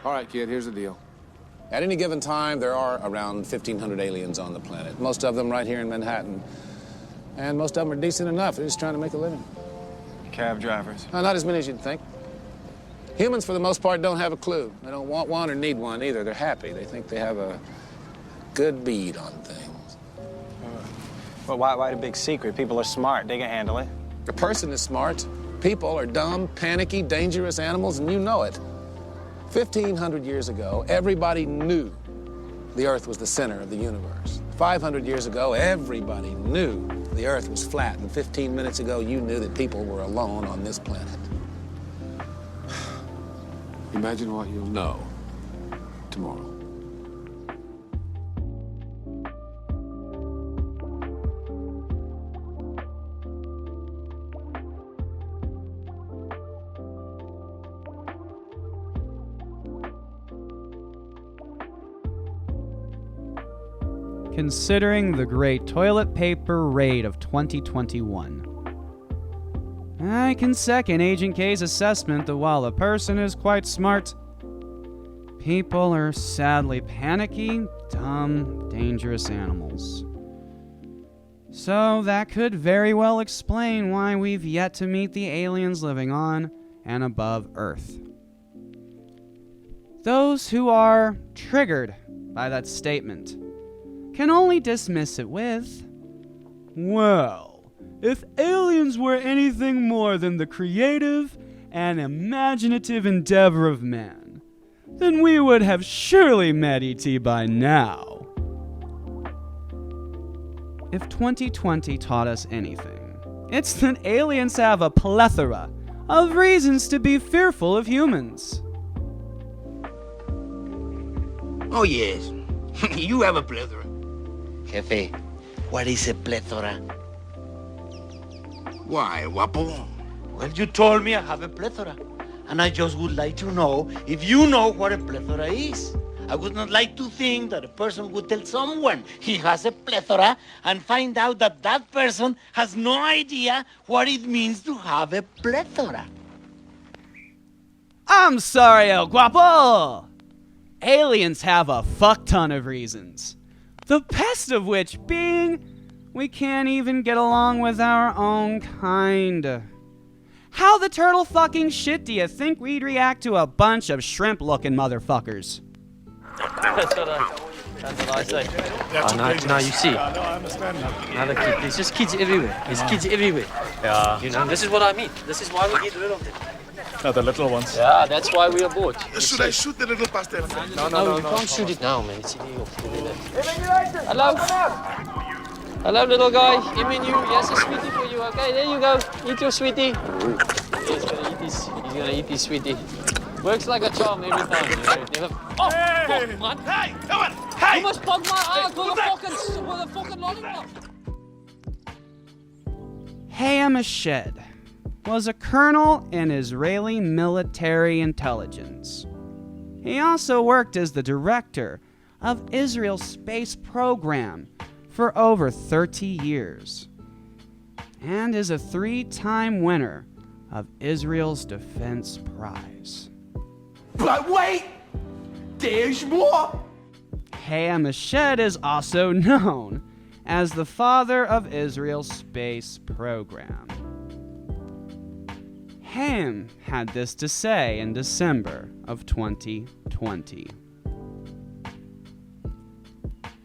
All right, kid, here's the deal. At any given time, there are around 1,500 aliens on the planet. Most of them right here in Manhattan. And most of them are decent enough. They're just trying to make a living. Cab drivers. Not as many as you'd think. Humans, for the most part, don't have a clue. They don't want one or need one either. They're happy. They think they have a good bead on things. Well, why the big secret? People are smart. They can handle it. A person is smart. People are dumb, panicky, dangerous animals, and you know it. 1,500 years ago, everybody knew the Earth was the center of the universe. 500 years ago, everybody knew the Earth was flat. And 15 minutes ago, you knew that people were alone on this planet. Imagine what you'll know tomorrow. Considering the great toilet paper raid of 2021. I can second Agent K's assessment that while a person is quite smart, people are sadly panicky, dumb, dangerous animals. So that could very well explain why we've yet to meet the aliens living on and above Earth. Those who are triggered by that statement can only dismiss it with, well, if aliens were anything more than the creative and imaginative endeavor of man, then we would have surely met E.T. by now. If 2020 taught us anything, it's that aliens have a plethora of reasons to be fearful of humans. Oh, yes. You have a plethora. Jefe, what is a plethora? Why, guapo? Well, you told me I have a plethora. And I just would like to know if you know what a plethora is. I would not like to think that a person would tell someone he has a plethora and find out that that person has no idea what it means to have a plethora. I'm sorry, El Guapo! Aliens have a fuck ton of reasons. The best of which being, we can't even get along with our own kind. How the turtle fucking shit do you think we'd react to a bunch of shrimp-looking motherfuckers? That's what I say. Now you see. Now the kid, there's just kids everywhere. There's kids everywhere. Yeah. You know, this is what I mean. This is why we get rid of them. No, the little ones. Yeah, that's why we are bored. Should I shoot the little bastard? No, you can't shoot it now, man. It's illegal. Hello? Hello, little guy. Give me you. Yes, a sweetie for you. Okay, there you go. Eat your sweetie. He's gonna eat his sweetie. Works like a charm every time. You know, never... Oh, fuck, man. Hey, come on. Hey! You must bug my eye with a fucking lollipop. Haim Eshed was a colonel in Israeli military intelligence. He also worked as the director of Israel's space program for over 30 years and is a 3-time winner of Israel's Defense Prize. But wait! There's more! Haim Eshed is also known as the father of Israel's space program. Haim had this to say in December of 2020.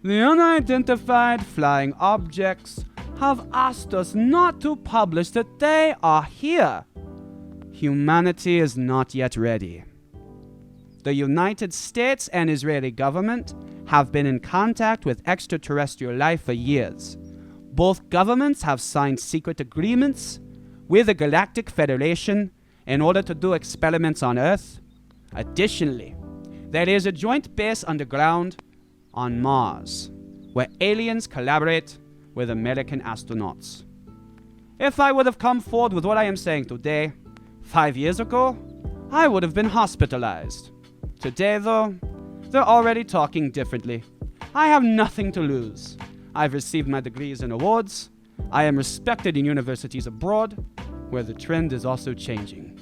The unidentified flying objects have asked us not to publish that they are here. Humanity is not yet ready. The United States and Israeli government have been in contact with extraterrestrial life for years. Both governments have signed secret agreements with the Galactic Federation in order to do experiments on Earth. Additionally, there is a joint base underground on Mars, where aliens collaborate with American astronauts. If I would have come forward with what I am saying today, 5 years ago, I would have been hospitalized. Today, though, they're already talking differently. I have nothing to lose. I've received my degrees and awards. I am respected in universities abroad, where the trend is also changing.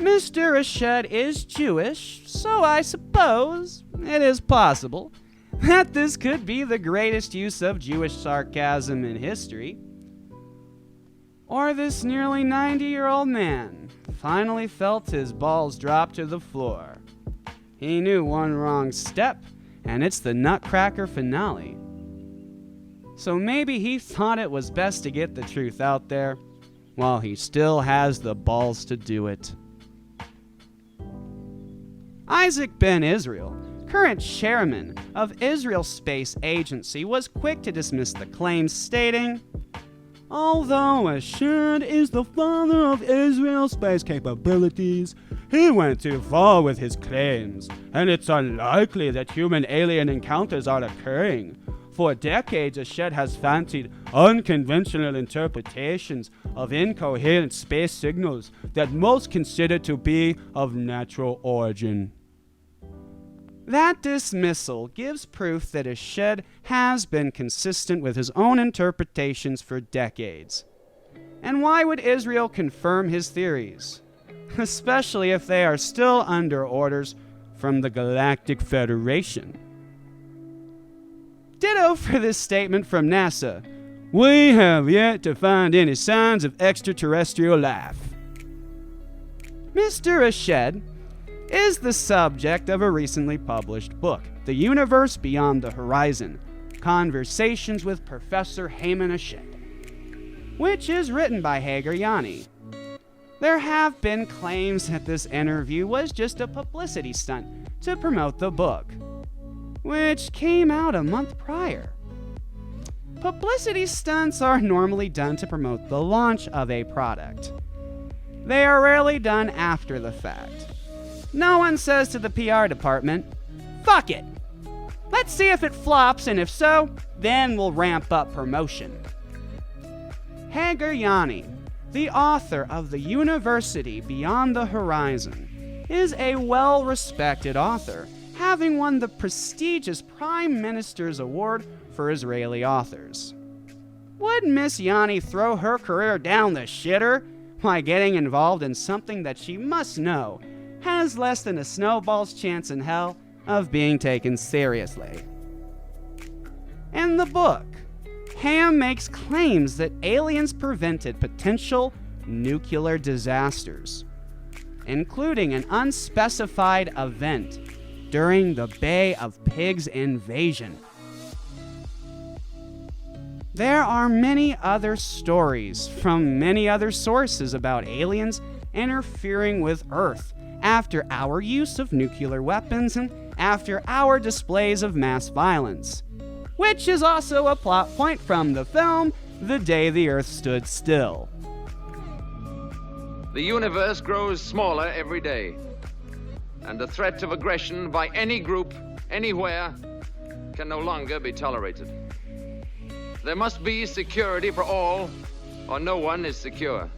Mr. Eshed is Jewish, so I suppose it is possible that this could be the greatest use of Jewish sarcasm in history. Or this nearly 90-year-old man finally felt his balls drop to the floor. He knew one wrong step, and it's the Nutcracker finale. So maybe he thought it was best to get the truth out there while he still has the balls to do it. Isaac Ben Israel, current chairman of Israel Space Agency, was quick to dismiss the claims, stating, "Although Eshed is the father of Israel's space capabilities, he went too far with his claims, and it's unlikely that human-alien encounters are occurring. For decades, Eshed has fancied unconventional interpretations of incoherent space signals that most consider to be of natural origin." That dismissal gives proof that Eshed has been consistent with his own interpretations for decades. And why would Israel confirm his theories? Especially if they are still under orders from the Galactic Federation. Ditto for this statement from NASA. "We have yet to find any signs of extraterrestrial life." Mr. Eshed is the subject of a recently published book, The Universe Beyond the Horizon, Conversations with Professor Haim Eshed, which is written by Hagar Yanni. There have been claims that this interview was just a publicity stunt to promote the book, which came out a month prior. Publicity stunts are normally done to promote the launch of a product. They are rarely done after the fact. No one says to the PR department, "Fuck it. Let's see if it flops, and if so, then we'll ramp up promotion." Hagar Yanni, the author of The University Beyond the Horizon, is a well-respected author, having won the prestigious Prime Minister's Award for Israeli Authors. Would Miss Yanni throw her career down the shitter by getting involved in something that she must know has less than a snowball's chance in hell of being taken seriously? In the book, Haim makes claims that aliens prevented potential nuclear disasters, including an unspecified event during the Bay of Pigs invasion. There are many other stories from many other sources about aliens interfering with Earth after our use of nuclear weapons and after our displays of mass violence, which is also a plot point from the film The Day the Earth Stood Still. The universe grows smaller every day, and the threat of aggression by any group, anywhere, can no longer be tolerated. There must be security for all, or no one is secure.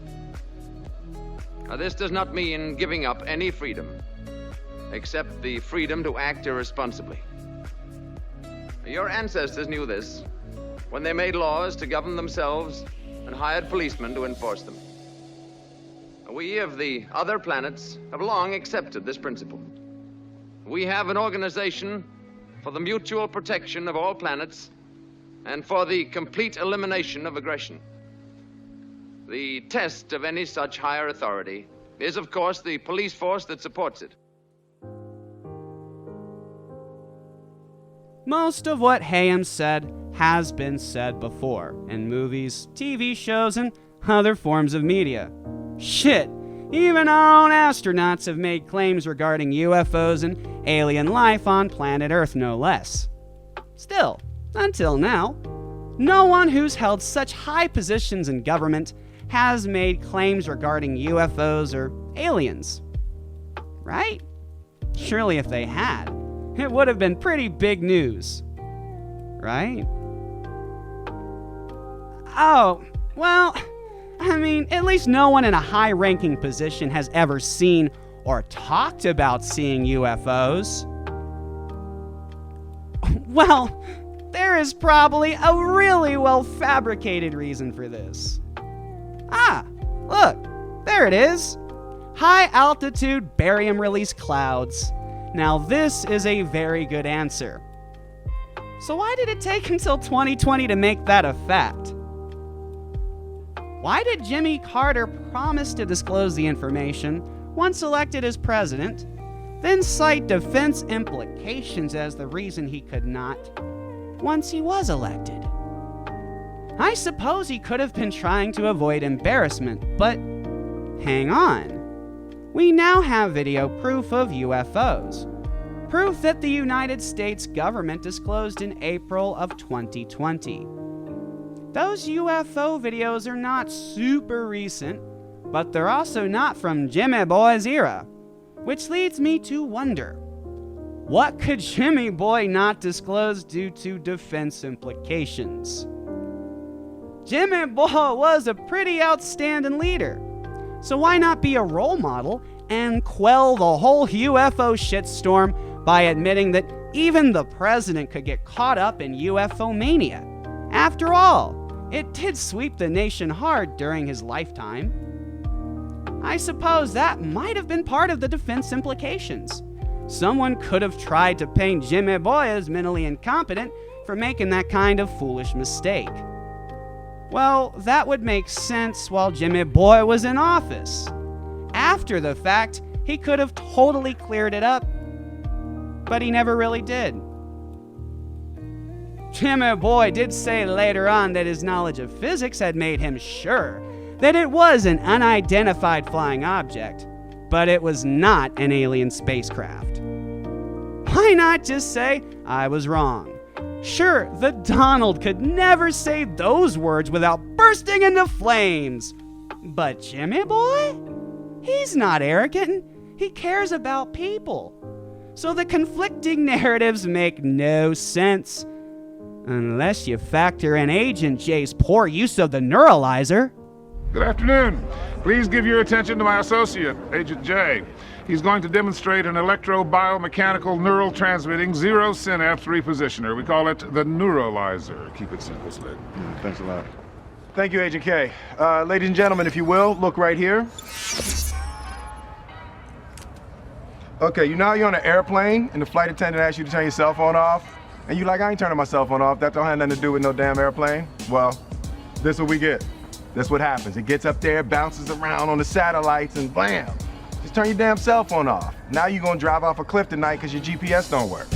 Now, this does not mean giving up any freedom, except the freedom to act irresponsibly. Your ancestors knew this when they made laws to govern themselves and hired policemen to enforce them. We of the other planets have long accepted this principle. We have an organization for the mutual protection of all planets and for the complete elimination of aggression. The test of any such higher authority is, of course, the police force that supports it. Most of what Haim said has been said before in movies, TV shows, and other forms of media. Shit, even our own astronauts have made claims regarding UFOs and alien life on planet Earth, no less. Still, until now, no one who's held such high positions in government has made claims regarding UFOs or aliens. Right? Surely if they had, it would have been pretty big news. Right? Oh, well, I mean, at least no one in a high-ranking position has ever seen or talked about seeing UFOs. Well, there is probably a really well-fabricated reason for this. Ah, look, there it is. high-altitude barium release clouds. Now this is a very good answer. So why did it take until 2020 to make that a fact? Why did Jimmy Carter promise to disclose the information once elected as president, then cite defense implications as the reason he could not once he was elected? I suppose he could have been trying to avoid embarrassment, but hang on. We now have video proof of UFOs. Proof that the United States government disclosed in April of 2020. Those UFO videos are not super recent, but they're also not from Jimmy Boy's era. Which leads me to wonder, what could Jimmy Boy not disclose due to defense implications? Jimmy Boy was a pretty outstanding leader, so why not be a role model and quell the whole UFO shitstorm by admitting that even the president could get caught up in UFO mania? After all, it did sweep the nation hard during his lifetime. I suppose that might have been part of the defense implications. Someone could have tried to paint Jimmy Boy as mentally incompetent for making that kind of foolish mistake. Well, that would make sense while Jimmy Boy was in office. After the fact, he could have totally cleared it up, but he never really did. Jimmy Boy did say later on that his knowledge of physics had made him sure that it was an unidentified flying object, but it was not an alien spacecraft. Why not just say, I was wrong? Sure, the Donald could never say those words without bursting into flames. But Jimmy Boy? He's not arrogant. He cares about people. So the conflicting narratives make no sense. Unless you factor in Agent J's poor use of the neuralizer. Good afternoon. Please give your attention to my associate, Agent J. He's going to demonstrate an electro-biomechanical neural transmitting zero synapse repositioner. We call it the neuralizer. Keep it simple, Slick. Thanks a lot. Thank you, Agent K. Ladies and gentlemen, if you will, look right here. Okay, you know how you're on an airplane and the flight attendant asks you to turn your cell phone off? And you like, I ain't turning my cell phone off. That don't have nothing to do with no damn airplane. Well, this is what we get. That's what happens. It gets up there, bounces around on the satellites, and blam! Just turn your damn cell phone off. Now you're gonna drive off a cliff tonight because your GPS don't work.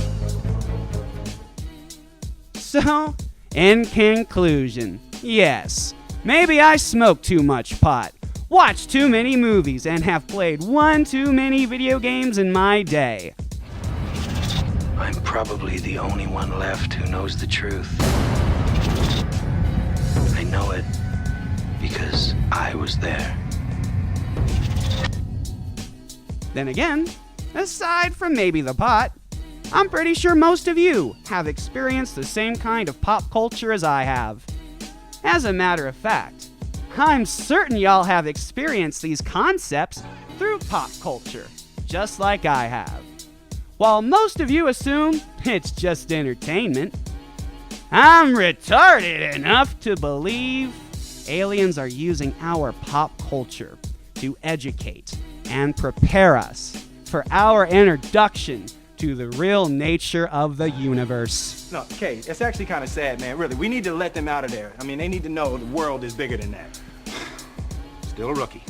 So, in conclusion, yes, maybe I smoke too much pot, watch too many movies, and have played one too many video games in my day. I'm probably the only one left who knows the truth. I know it because I was there. Then again, aside from maybe the pot, I'm pretty sure most of you have experienced the same kind of pop culture as I have. As a matter of fact, I'm certain y'all have experienced these concepts through pop culture, just like I have. While most of you assume it's just entertainment, I'm retarded enough to believe aliens are using our pop culture to educate and prepare us for our introduction to the real nature of the universe. No, Kay, it's actually kind of sad, man. Really, we need to let them out of there. I mean, they need to know the world is bigger than that. Still a rookie.